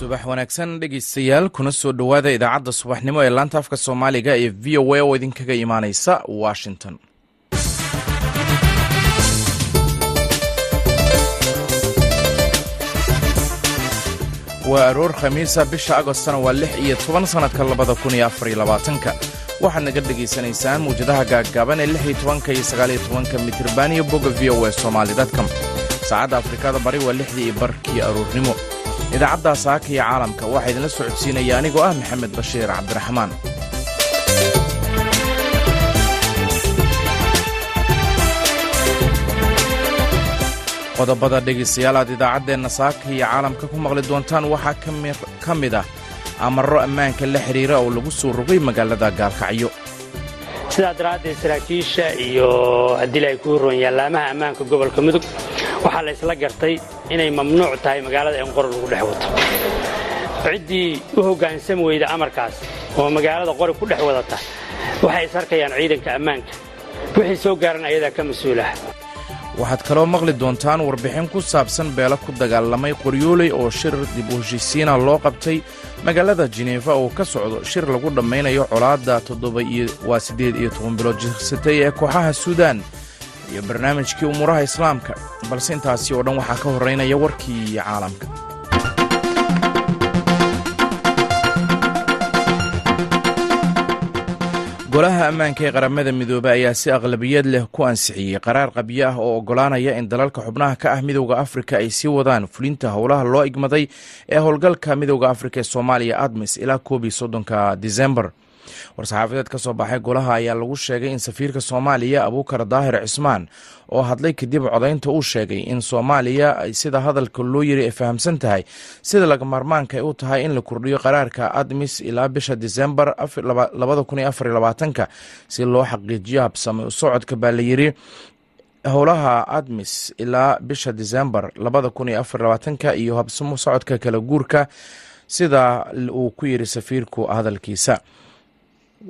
subax wanaagsan dhegeystayaal kuna soo dhowaada idaacadda subaxnimo ee laanta afka soomaaliga ee v o a oo idinkaga imaaneysa washington. waa aroor khamiisa bisha agostana waa 16 sanadka 2024 waxaad naga dhegaysanaysaan muwjadaha gaaggaaban ee 16 iyo 19 mitirban iyo bogga v o a somali.com. saacadda afrikada bari waa 6:15 aroornimo. idaacadda saaka iyo caalamka waxaa idinla socodsiinaya anigoo ah maxamed bashiir cabdiraxmaan. qodobada dhegaystayaal aad idaacaddeenna saaka iyo caalamka ku maqli doontaan waxaa ka mid ah amarro ammaanka la xidhiira oo lagu soo rogay magaalada gaalkacyo. sidaa daraaddeed saraakiisha iyo haddii ay ku roon yaalaamaha ammaanka gobolka mudug waxaa la isla gartay inay mamnuuc tahay magaalada in qori lagu dhex wato. ciddii u hoggaansami weyda amarkaas oo magaalada qori ku dhex wadata waxay is arkayaan ciidanka ammaanka wixii soo gaaran ayadaa ka mas-uulah. waxaad kaloo maqli doontaan warbixin ku saabsan beelo ku dagaalamay qoryooley oo shir dib u heshiisiina loo qabtay magaalada jineefa oo ka socdo shir lagu dhammaynayo colaadda 18 bilood jirsatay ee kooxaha suudaan iyo barnaamijkii umuuraha islaamka. balse intaasi oo dhan waxaa ka horraynaya warkii caalamka. golaha ammaanka ee qaramada midoobey ayaa si aqlabiyad leh ku ansixiyey qaraar qabyo ah oo oggolaanaya in dalalka xubnaha ka ah midowda afrika ay sii wadaan fulinta howlaha loo igmaday ee howlgalka midowda afrika ee soomaaliya admis ilaa 31 disembar. war-saxaafadeed ka soo baxay golaha ayaa lagu sheegay in safiirka soomaaliya abuukar daahir cismaan oo hadlay kadib codaynta uu sheegay in soomaaliya ay sida hadalka loo yiri ay fahamsan tahay sida laga maarmaanka ay u tahay in la kordhiyo qaraarka admis ilaa bisha disembar 2024 si loo xaqiijiyo habsami u socodka baa la yiri howlaha admis ilaa bisha disembar 2024 iyo habsamo socodka kala guurka sida uu ku yiri safiirku hadalkiisa.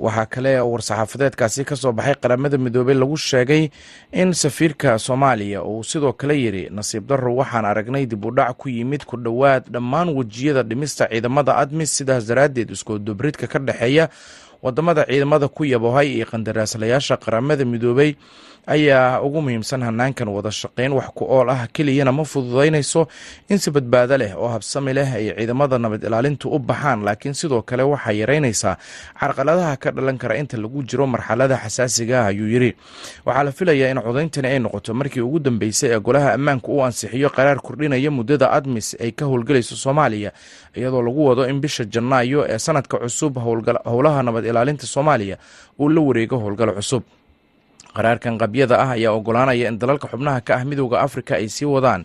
waxaa kale war-saxaafadeedkaasi ka soo baxay qaramada midoobey lagu sheegay in safiirka soomaaliya uu sidoo kale yidhi nasiib darro waxaan aragnay dib u dhac ku yimid ku dhowaad dhammaan wejiyada dhimista ciidamada admis. sidaas daraaddeed iskoodubridka ka dhexeeya wadamada ciidamada ku yabohay iyo qandaraaslayaasha qaramada midoobey ayaa ugu muhiimsan hanaankan wada shaqayn wax ku ool ah keliyana ma fududaynayso in si badbaado leh oo habsami leh ay ciidamada nabad ilaalintu u baxaan, laakiin sidoo kale waxay yaraynaysaa carqaladaha ka dhalan kara inta lagu jiro marxalada xasaasiga ah ayuu yidhi. waxaa la filayaa in codayntani ay noqoto markii ugu dambeysay ee golaha ammaanka uu ansixiyo qaraar kordhinaya muddada admis ay ka howlgelayso soomaaliya, iyadoo lagu wado in bisha janaayo ee sanadka cusub howlaha nabad ilaalinta soomaaliya uu la wareego howlgal cusub. qaraarkan qabyada ah ayaa oggolaanaya in dalalka xubnaha ka ah midowda afrika ay sii wadaan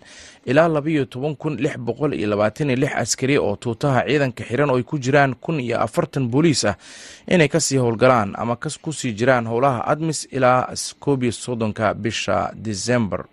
ilaa 12,626 askari oo tuutaha ciidanka xiran oo ay ku jiraan 1,040 booliis ah inay ka sii howlgalaan ama ku sii jiraan howlaha admis ilaa 31 bisha disembar.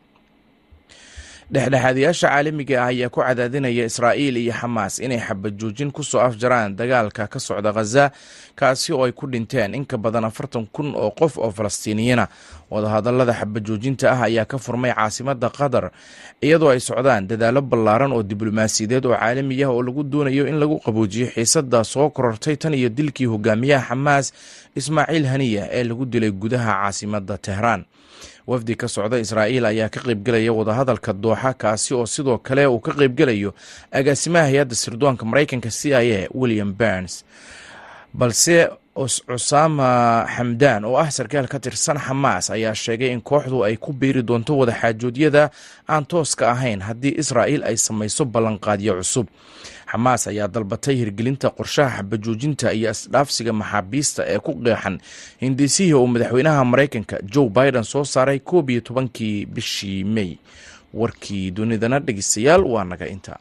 dhexdhexaadayaasha caalamiga ah ayaa ku cadaadinaya israa'iil iyo xamaas inay xabajoojin ku soo afjaraan dagaalka ka socda khaza, kaasi oo ay ku dhinteen in ka badan 40,000 oo qof oo falastiiniyiina. wadahadallada xabajoojinta ah ayaa ka furmay caasimadda qatar iyadoo ay socdaan dadaallo ballaaran oo diblomaasiyadeed oo caalami ah oo lagu doonayo in lagu qaboojiyo xiisadda soo korortay tan iyo dilkii hogaamiyaha xamaas ismaaciil haniya ee lagu dilay gudaha caasimadda tehraan. wafdi ka socda israa'iil ayaa ka qaybgelaya wadahadalka dooxa, kaasi oo sidoo kale uu ka qaybgelayo agaasimaha hay-adda sirdoonka maraykanka CIA William Burns. balse cusaama xamdaan oo ah sarkaal ka tirsan xamaas ayaa sheegay in kooxdu ay ku biiri doonto wadaxaajoodyada aan tooska ahayn haddii israa'iil ay samayso ballanqaadyo cusub. xamaas ayaa dalbatay hirgelinta qorshaha xabajoojinta iyo isdhaafsiga maxaabiista ee ku qeexan hindisihii uu madaxweynaha maraykanka Joe Biden soo saaray 11 bishii May. warkii dunidana dhegeystayaal waa naga intaa.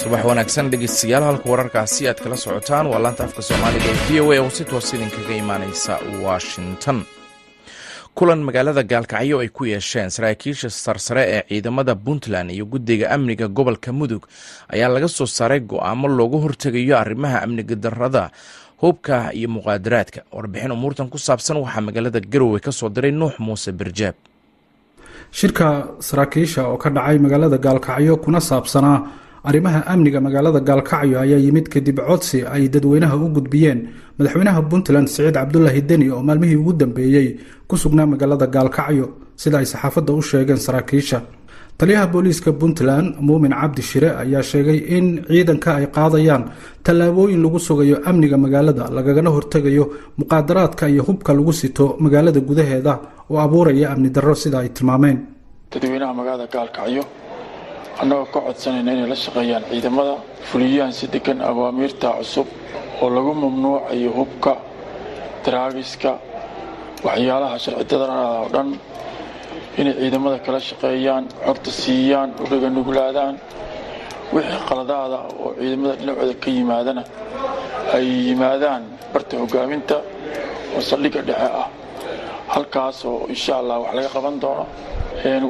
subax wanaagsan dhegeystayaal, halka wararkaasi aad kala socotaan waa laanta afka soomaaliga ee v o a oo si toos idinkaga imaaneysa Washington. kulan magaalada gaalkacyo ay ku yeesheen saraakiisha sarsare ee ciidamada Puntland iyo guddiga amniga gobolka Mudug ayaa laga soo saaray go'aamo looga hortegayo arrimaha amniga darrada hubka iyo muqaadaraadka. warbixin umuurtan ku saabsan waxaa magaalada Garowe ka soo diray Nuux Muuse Birjaab. shirka saraakiisha oo ka dhacay magaalada Gaalkacyo kuna saabsanaa arrimaha amniga magaalada Gaalkacyo ayaa yimid kadib codsi ay dadweynaha u gudbiyeen madaxweynaha Puntland Siciid Cabdullaahi Deni oo maalmihii ugu dambeeyay ku sugnaa magaalada Gaalkacyo sida ay saxaafadda u sheegeen saraakiisha. taliyaha booliiska Puntland Muumin Cabdi Shire ayaa sheegay in ciidanka ay qaadayaan tallaabooyin lagu sugayo amniga magaalada lagagana hortagayo muqaadaraadka iyo hubka lagu sito magaalada gudaheeda oo abuuraya amni darro sida ay tilmaameen. dadweynaha magaalada Gaalkacyo annagoo ka codsanayna inay la shaqeeyaan ciidamada fuliyaan si degan awaamiirta cusub oo lagu mamnuucayo hubka, daraagiska, waxyaalaha sharci darrada oo dhan inay ciidamada kala shaqeeyaan, xogta siiyaan, u dhaga nuglaadaan wixii qaladaada oo ciidamada dhinacooda ka yimaadana ay yimaadaan barta hogaaminta oo saldhigga dhexe ah halkaas oo insha Allah wax laga qaban doono.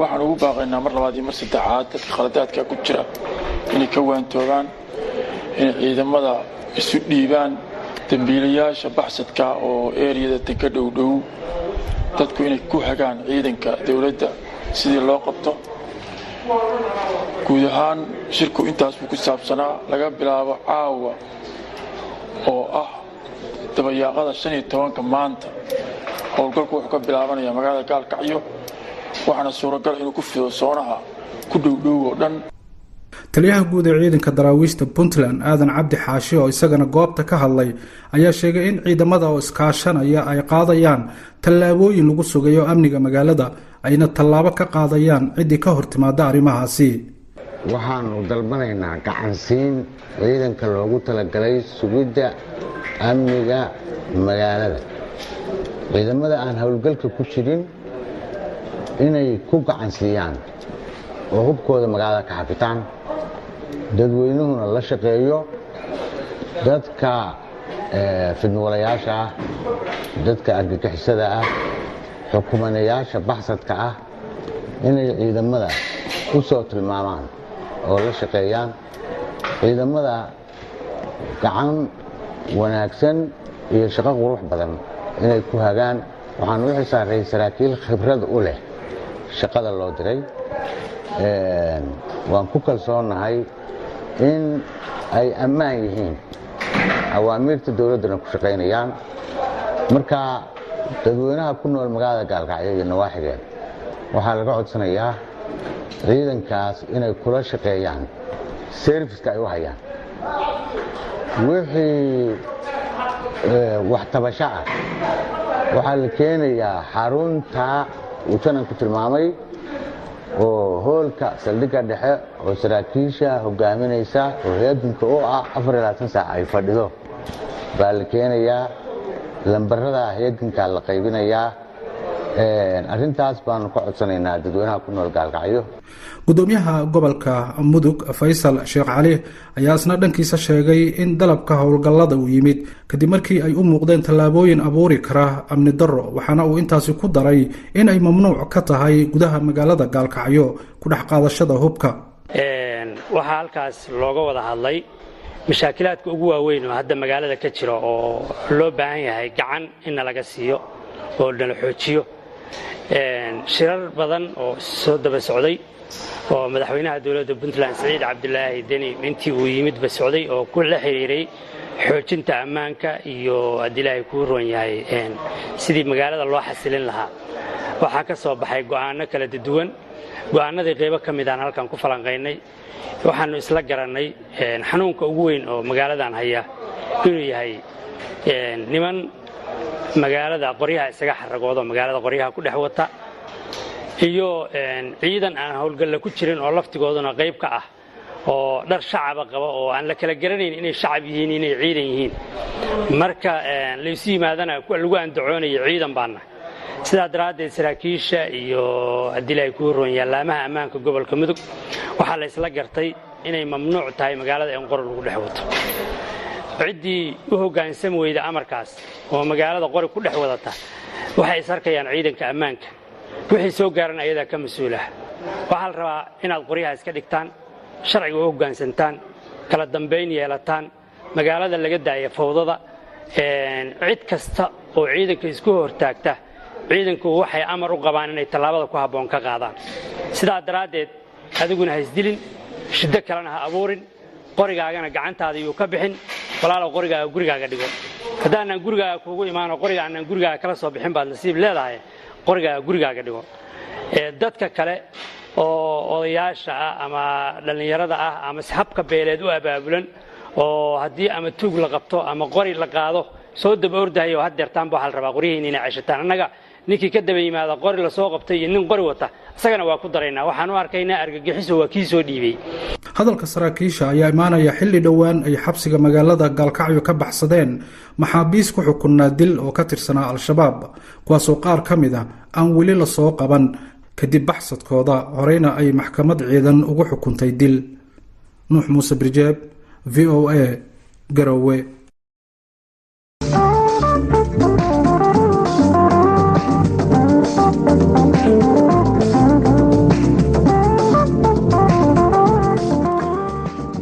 waxaan ugu baaqaynaa mar labaad iyo mar saddexaad dadka qaladaadka ku jira inay ka waantoogaan, inay ciidamada isu dhiibaan, dambiilayaasha baxsadka oo eeriyada ka dhow dadku inay ku hagaan ciidanka dawladda sidii loo qabto. guud ahaan shirku intaas buu ku saabsanaa laga bilaabo caawa oo ah dabayaaqada 15 maanta howlgalku wuxuu ka bilaabanayaa magaalada Gaalkacyo waxaana suuragal inuu ku fido soonaha ku dhow oo dhan. taliyaha guud ee ciidanka daraawiishta Puntland Aadan Cabdi Xaashi oo isagana goobta ka hadlay ayaa sheegay in ciidamada oo iskaashanaya ay qaadayaan tallaabooyin lagu sugayo amniga magaalada ayna tallaabo ka qaadayaan cidii ka hortimaada arrimahaasi. waxaanu dalbanaynaa gacansiin ciidanka loogu talagalay sugidda amniga magaalada. ciidamada aan howlgalka ku jirin inay ku gacansiiyaan oo hubkooda magaalada ka xafitaan, dadweynuhuna la shaqeeyo, dadka fidnawalayaasha ah, dadka argagixisada ah, xukuumanayaasha baxsadka ah inay ciidamada u soo tilmaamaan oo la shaqeeyaan. ciidamada gacan wanaagsan iyo shaqo qurux badan inay ku hagaan. waxaan u xisaaray saraakiil khibrad u leh shaqada loo diray. waan ku kalsoonahay in ay ammaan yihiin, awaamiirta dawladdana ku shaqaynayaan. marka dadweynaha ku nool magaalada Gaalkacyo iyo nawaaxigeeda waxaa laga codsanayaa ciidankaas inay kula shaqeeyaan serviceka ay u hayaan. wixii wax tabasho ah waxaa la keenayaa xarunta uu jananku tilmaamay oo hoolka saldhigga dhexe oo saraakiisha hogaaminaysa oo heeganka oo ah 24 saac ay fadhido baa la keenayaa. lambarada heeganka la qaybinayaa. arrintaas baanu ka codsanaynaa dadweynaha ku nool Gaalkacyo. gudoomiyaha gobolka Mudug Faysal Sheekh Cali ayaa isna dhankiisa sheegay in dalabka howlgallada uu yimid kadib markii ay u muuqdeen tallaabooyin abuuri kara amni darro, waxaana uu intaasi ku daray in ay mamnuuc ka tahay gudaha magaalada Gaalkacyo ku dhex qaadashada hubka. waxaa halkaas looga wada hadlay mashaakilaadka ugu waaweyn oo hadda magaalada ka jira oo loo baahan yahay gacan in laga siiyo oo la xoojiyo. shirar badan oo soo daba socday oo madaxweynaha dawladda Puntland Siciid Cabdullaahi Deni intii uu yimid ba socday oo ku la xiriiray xoojinta ammaanka iyo adilaahay ku roon yahay sidii magaalada loo xasilin lahaa. waxaa ka soo baxay go'aano kala duwan. go'aanadii qaybo ka mid ah halkan ku falanqaynay. waxaanu isla garanay xanuunka ugu weyn oo magaaladan haya inuu yahay niman magaalada qoryaha isaga xaragoodo magaalada qoryaha ku dhex wata iyo ciidan aan howlgal ku jirin oo laftigooduna qayb ka ah oo dhar shacab qaba oo aan la kala garanayn inay shacab yihiin inay ciidan yihiin. marka la isu yimaadana lagu andacoonayo ciidan baana. sidaa daraaddeed saraakiisha iyo adilay ku roon yaalaamaha ammaanka gobolka Mudug waxaa la isla gartay inay mamnuuc tahay magaalada in qor lagu dhex wato. ciddii u hoggaansan weyda amarkaas oo magaalada qori ku dhex wadata waxay sarkayaan ciidanka ammaanka. wixii soo gaaran ayada ka mas'uulaha. waxaa la rabaa inaad qoryaha iska dhigtaan, sharciga u hoggaansantaan, kala dambeyn yeelataan, magaalada laga daayo fawdada, cid kasta oo ciidanka isku hortaagta ciidanku waxay amar u qabaan inay tallaabada ku habboon ka qaadaan sidaa daraaddeed adiguna ha isdilin shiddo kalena ha abuurin qorigaagana gacantaada iyuu ka bixin walaalow qorigaaga gurigaaga dhigo haddaanan gurigaaga kuugu imaano qoriga aanan gurigaaga kala soo bixin baad nasiib leedahay qorigaaga gurigaaga dhigo dadka kale oo odayaasha ah ama dhallinyarada ah ama habka beeleed u abaabulan oo haddii ama tuug la qabto ama qori la qaado soo daba ordahayo haddeertaan baa waxaa la rabaa qoryihiina inay ceshataan annaga ninkii ka daba yimaada qori la soo qabtay iyo nin qori wata isagana waa ku daraynaa waxaan u arkaynaa argagixiso waa kii soo dhiibay hadalka saraakiisha ayaa imaanaya xilli dhowaan ay xabsiga magaalada gaalkacyo ka baxsadeen maxaabiis ku xukunnaa dil oo ka tirsanaa al-shabaab kuwaasoo qaar ka mid ah aan weli la soo qaban kadib baxsadkooda horeyna ay maxkamad ciidan ugu xukuntay dil. nuux muuse birjeeb, VOA, Garowe.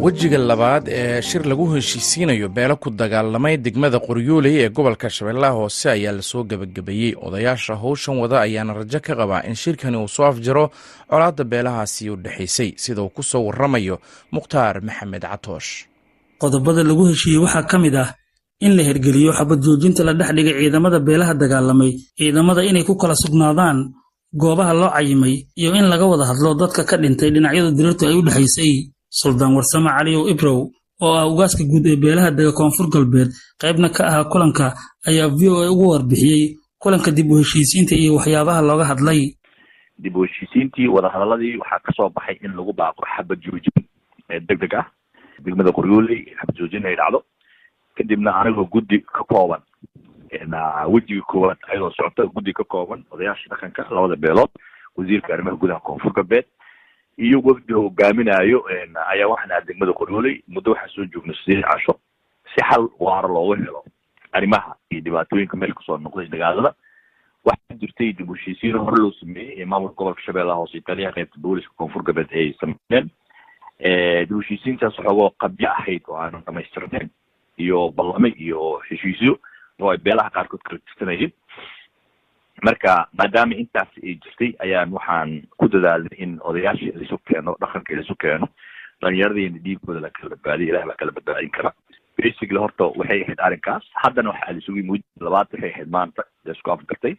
wejiga labaad ee shir lagu heshiisiinayo beelo ku dagaalamay degmada qoryooley ee gobolka shabeellaha hoose ayaa lasoo gebagabeeyey odayaasha howshan wada ayaana rajo ka qabaa in shirkani uu soo afjaro colaadda beelahaasi u dhexaysay sida uu ku soo warramayo mukhtaar maxamed catoosh. qodobada lagu heshiiyey waxaa ka mid ah in la hirgeliyo xabad joojinta la dhex dhigay ciidamada beelaha dagaalamay ciidamada inay ku kala sugnaadaan goobaha loo cayimay iyo in laga wada hadlo dadka ka dhintay dhinacyada dirirtu ay u dhexaysay. suldaan warsame caliyow ibrow oo ah ugaaska guud ee beelaha dega koonfur galbeed qaybna ka ahaa kulanka ayaa VOA ugu warbixiyey kulanka dib u heshiisiinta iyo waxyaabaha looga hadlay. dib u heshiisiintii wadahadaladii waxaa ka soo baxay in lagu baaqo xabad joojin degdeg ah degmada qoryooley xabad joojin ay dhacdo kadibna anigoo guddi ka kooban wejiga koowaad ayadoo socota guddi ka kooban odayaasha dhaqanka labada beelood wasiirka arrimaha gudaha koonfur galbeed iyo wafdi hogaaminayo ayaa waxaan degmada qoryooley muddo waxaa soo joognay 8 casho si xal waara looga helo arrimaha iyo dhibaatooyinka meel kasoo noqday dagaalada waxaa jirtay dib u heshiisiin hore loo sameeyey ee maamulka gobolka shabeellaha hoose taliyaha qaybta booliska koonfur galbeed ay sameeyeen dib u heshiisiintaas waxoogoo qabyo ahayd oo aan dhamaystirnayn iyo ballame iyo heshiisyo oo ay beelaha qaarkood kala tirsanayeen marka maadaama intaas ay jirtay ayaan waxaan ku dadaalnay in odayaashii laisu keeno dhaqanka laisu keeno dhalinyaradii dhiigooda la kala badbaadiyo ilaah baa kala badbaadin kara basically horta waxay ahayd arrinkaas haddana waxaa la isugu yimid labaad waxay ahayd maanta la isku afgartay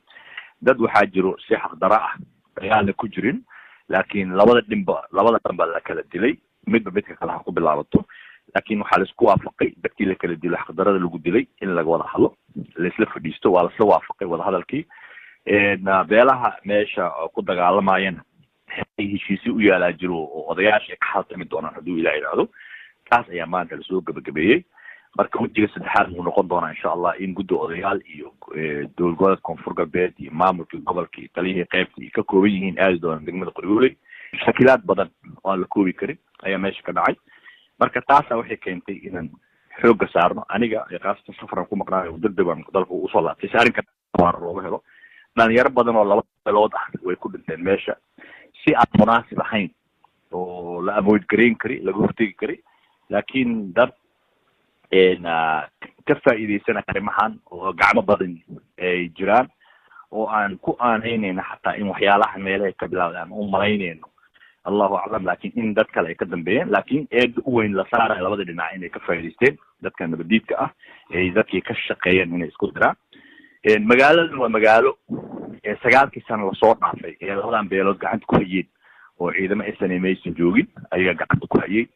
dad waxaa jiro si xaqdara ah dagaalna ku jirin laakiin labada dhanba la kala dilay midba midka kale ha ku bilaabato laakiin waxaa la isku waafaqay dadkii la kala dilo xaqdarada lagu dilay in laga wada hadlo la isla fadhiisto waa la isla waafaqay wada hadalkii beelaha meesha ku dagaalamayana heshiisyo u yaalaa jiro oo odayaasha ka haltami doonaan hadduu ilaah yidhaahdo taas ayaa maanta lasoo gebagabeeyey marka wejiga saddexaad uu noqon doonaa insha allah in guddi odayaal iyo dowlad goboleed koonfur galbeed iyo maamulkii gobolka iyo taliyihii qaybta iyo ka kooban yihiin aadi doonaan degmada qoryooley shakilaad badan oo aan la koobi karin ayaa meesha ka dhacay marka taasa waxay keentay inaan xoogga saarno aniga qaasatan safaran ku maqnaayo degdeg baan dalka usoo laabtay si arrinka waara looga helo dhalinyaro badan oo 2 beelood ah way ku dhinteen meesha si aan munaasib ahayn oo la avoid gareyn kari laga hortegi kari laakiin dad ka faa'iidaysana arrimahan oo gacmo badan ay jiraan oo aan ku aaneynayna xataa in waxyaalaha meelaha ka bilaabdaan u malaynayno allahu aclam laakiin in dad kale ay ka dambeeyeen laakiin eed u weyn la saaraya labada dhinac inay ka faa'iidaysteen dadka nabadiidka ah ay dadkii ka shaqeeyeen inay isku diraan magaaladan waa magaalo 9 sano lasoo dhaafay ee labadan beelood gacanta ku hayeen oo ciidamo SNMaysan joogin ayaga gacanta ku hayay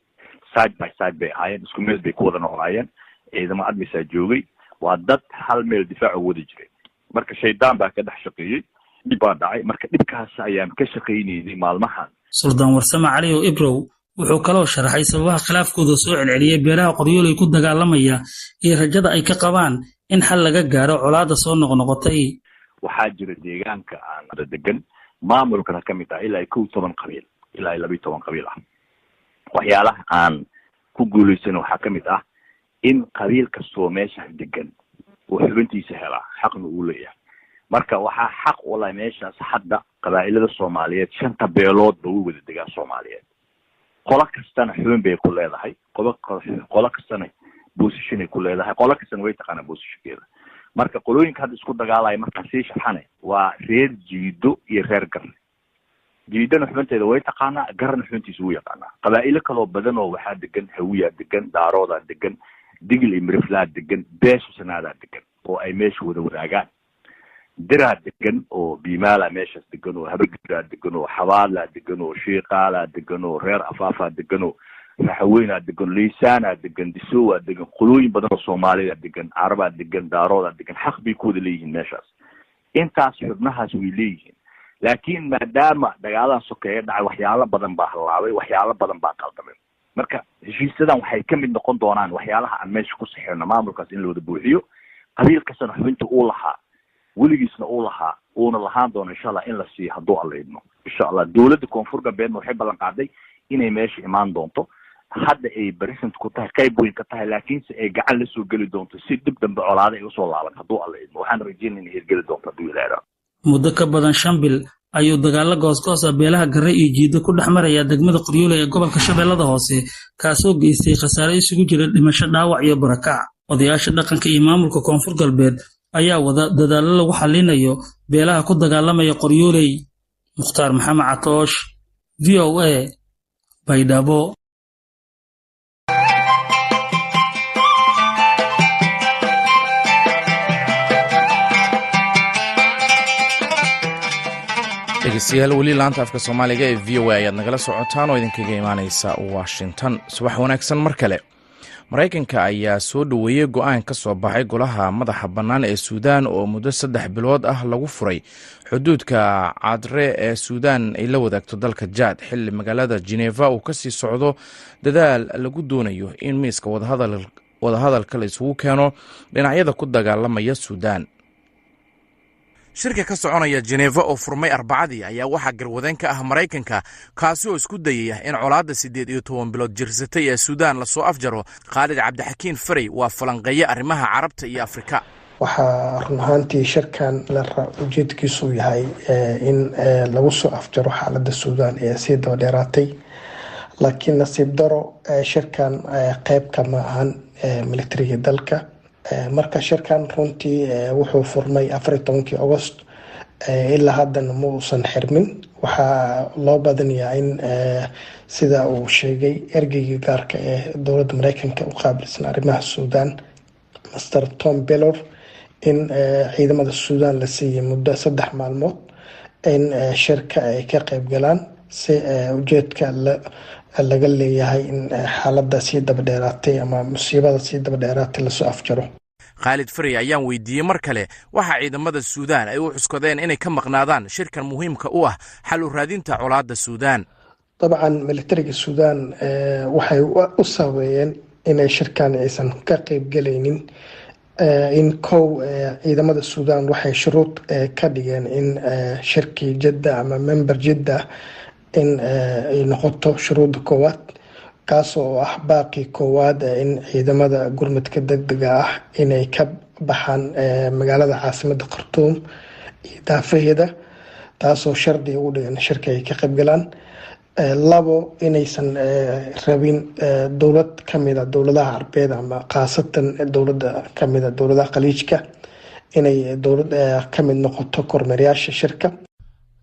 side by side bay ahaayeen isku meel bay ku wada noolaayeen ciidamo admisaa joogay waa dad hal meel difaac u wada jiray marka shaydaan baa ka dhex shaqeeyey dhib baa dhacay marka dhibkaas ayaan ka shaqaynaynay maalmahan. suldaan warsame caliyow ibrow wuxuu kaloo sharaxay sababaha khilaafkooda soo celceliyey beelaha qoryooley ku dagaalamaya iyo rajada ay ka qabaan in xal laga gaaro colaadda soo noqnoqotay. waxaa jira deegaanka aan degan maamulkana ka mid ah ilaa 11 qabiil ilaa 12 qabiil ah waxyaalaha aan ku guulaysan waxaa ka mid ah in qabiil kastoo meesha degan uu xubintiisa helaa xaqna uu leeyahay marka waxaa xaq u leh meeshaas hadda qabaa'ilada Soomaaliyeed 5 beelood baa u wada degaa Soomaaliyeed qola kastana xubin bay ku leedahay qola kastana position ay ku leedahay qolo kastan way taqaanaa positionkeeda marka qolooyinka hadda isku dagaalaya markaan sii sharxane waa reer jiido iyo reer garne jiidana xubinteeda way taqaanaa garna xubintiisa wuu yaqaanaa qabaa'ilo kaloo badan oo waxaa degan hawiyaa degan daaroodaa degan digil iyo miriflaa degan beesha sanaadaa degan oo ay meesha wada wadaagaan diraa degan oo biimaalaa meeshaas degan oo habargiraa degan oo xabaalaa degan oo shiiqaalaa degan oo reer afaafaa degan oo raxaweynaa degan liisaanaa degan disowaa degan qolooyin badan oo soomaalida degan carabaa degan daaroodaa degan xaq bay ku wada leeyihiin meeshaas intaas xubnahaas way leeyihiin laakiin maadaama dagaaladan sokeeye dhacay waxyaalo badan baa halaabay waxyaalo badan baa qaldamay marka heshiisadan waxay ka mid noqon doonaan waxyaalaha aan meesha ku saxeeno maamulkaas in la wada buuxiyo qabiil kastana xubinta uu lahaa weligiisna uu lahaa uuna lahaan doono insha allah in la siiyo hadduu alla idmo insha allah dowladda koonfur galbeedna waxay ballan qaaday inay meesha imaan doonto hadda ay president ku tahay qayb weyn ka tahay laakiinse ay gacan la soo geli doonto si dib dambe colaada ay usoo laaban hadduu alla idmo waxaan rajeynaya inay hirgeli doonto hadduu ilaaha muddo ka badan 5 bil ayuu dagaalo goosgoosa beelaha Garre iyo Jiido ku dhexmaraya degmada Qoryooley ee gobolka Shabeellada Hoose kaasoo geystay khasaare isugu jira dhimasho dhaawac iyo barakac odayaasha dhaqanka iyo maamulka koonfur galbeed ayaa wada dadaalo lagu xalinayo beelaha ku dagaalamaya Qoryooley Mukhtaar Maxamed Catoosh VOA Baydhabo dhegeystayaal weli laanta afka Soomaaliga ee VOA ayaad nagala socotaan oo idinkaga imaanaysa Washington subax wanaagsan mar kale Mareykanka ayaa soo dhaweeyay go'aan ka soo baxay golaha madaxa bannaan ee Suudaan oo muddo 3 bilood ah lagu furay xuduudka Cadre ee Suudaan ay la wadaagto dalka Jaad xilli magaalada Geneva uu ka sii socdo dadaal lagu doonayo in miiska wadahadalka la isugu keeno dhinacyada ku dagaalamaya Suudaan shirka ka soconaya Geneva oo furmay Arbacadii ayaa waxa garwadeen ka ah Mareykanka kaasi oo isku dayay in colaadda 18 bilood jirsatay ee Suudaan la soo afjaro Khalid Cabdixakiin Faray waa falanqeeye arrimaha Carabta iyo Afrika waxa run ahaantii shirkan la ujeedkiisu yahay in lagu soo afjaro xaaladda Suudaan ee sii daba dheeraatay laakiin nasiib daro shirkan qayb ka ma ahan militariga dalka marka shirkan runtii wuxuu furmay 14 August ilaa haddana ma uusan xirmin waxaa loo badanayaa in sida uu sheegay ergeyga gaarka ee dowladda Mareykanka u qaabilsan arrimaha Suudaan Mr. Tom Bellor in ciidamada Suudaan la siiyay muddo 3 maalmood in shirka ay ka qayb galaan si ujeedka laga leeyahay in xaaladda sii daba dheeraatay ama musiibada sii daba dheeraatay la soo afjaro Khalid Faray ayaan weydiiyay mar kale waxa ciidamada Suudaan ay u xuskadeen inay ka maqnaadaan shirkan muhiimka u ah xal u raadinta colaadda Suudaan dabcan militariga Suudaan waxay u saweeyeen inay shirkan aysan ka qayb galaynin in ciidamada Suudaan waxay shuruud ka dhigeen in shirkii Jeddah ama member Jeddah in ay noqoto shuruudda koowaad kaasoo ah baaqi koowaad in ciidamada gurmadka degdega ah inay ka baxaan magaalada caasimadda Khartoum iyo daafaheeda taasoo shardi ugu dhigan shirka ay ka qayb galaan labo inaysan rabin dowlad kamida dowladaha Carbeed ama qaasatan dowladda kamida dowladaha Khaliijka inay dowlad kamid noqoto kormeerayaasha shirka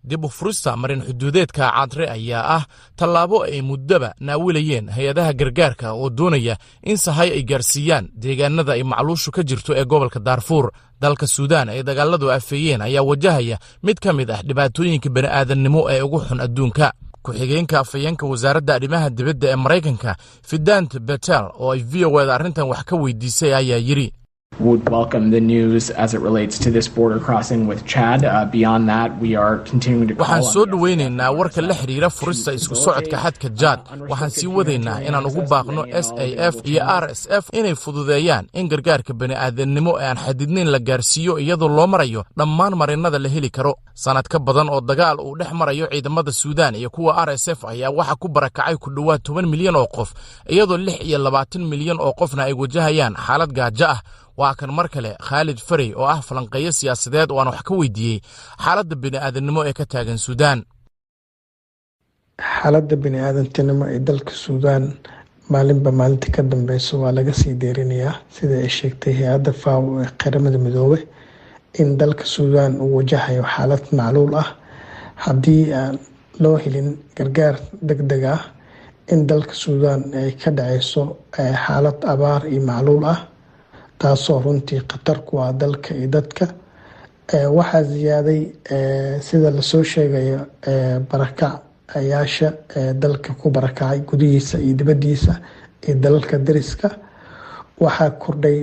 dib u furista marin xuduudeedka Cadre ayaa ah tallaabo ay muddaba naawilayeen hay'adaha gargaarka oo doonaya in sahay ay gaarsiiyaan deegaanada ay macluushu ka jirto ee gobolka Darfur dalka Suudaan ay dagaaladu afeeyeen ayaa wajahaya mid ka mid ah dhibaatooyinka bani'aadanimo ee ugu xun adduunka ku-xigeenka afayeenka wasaaradda arrimaha dibadda ee Mareykanka Fidant Betel oo ay VOA arrintan wax ka weydiisay ayaa yiri would welcome the news as it relates to this border crossing with Chad. Beyond that, we are continuing to call waxaan soo dhaweynaynaa warka la xiriira furista isku socodka xadka Chad waxaan sii wadaynaa inaan ugu baaqno SAF iyo RSF inay fududeeyaan in gargaarka bani'aadanimo ee aan xadidnayn la gaarsiiyo iyadoo loo marayo dhammaan marinada la heli karo sanad ka badan oo dagaal uu dhex marayo ciidamada Suudaan iyo kuwa RSF ayaa waxa ku barakacay ku dhawaad 10 milyan oo qof iyadoo 26 milyan oo qofna ay wajahayaan xaalad gaajo ah waa kan mar kale Khalid Faray oo ah falanqeeye siyaasadeed oo aan wax ka weydiiyay xaaladda bini'aadanimo ee ka taagan Suudaan xaaladda bini'aadantinimo ee dalka Suudaan maalinba maalinta ka dambeyso waa laga sii deerinayaa sida ay sheegtay hay-adda FAO ee qaramada midoobay in dalka Suudaan uu wajahayo xaalad macluul ah haddii aan loo helin gargaar degdeg ah in dalka Suudaan ay ka dhaceyso xaalad abaar iyo macluul ah taasoo runtii khatar ku ah dalka iyo dadka. Waxaa ziyaaday sida lasoo sheegayo barakacayaasha dalka ku barakacay gudihiisa iyo dibadiisa iyo dalalka dariska. Waxaa kordhay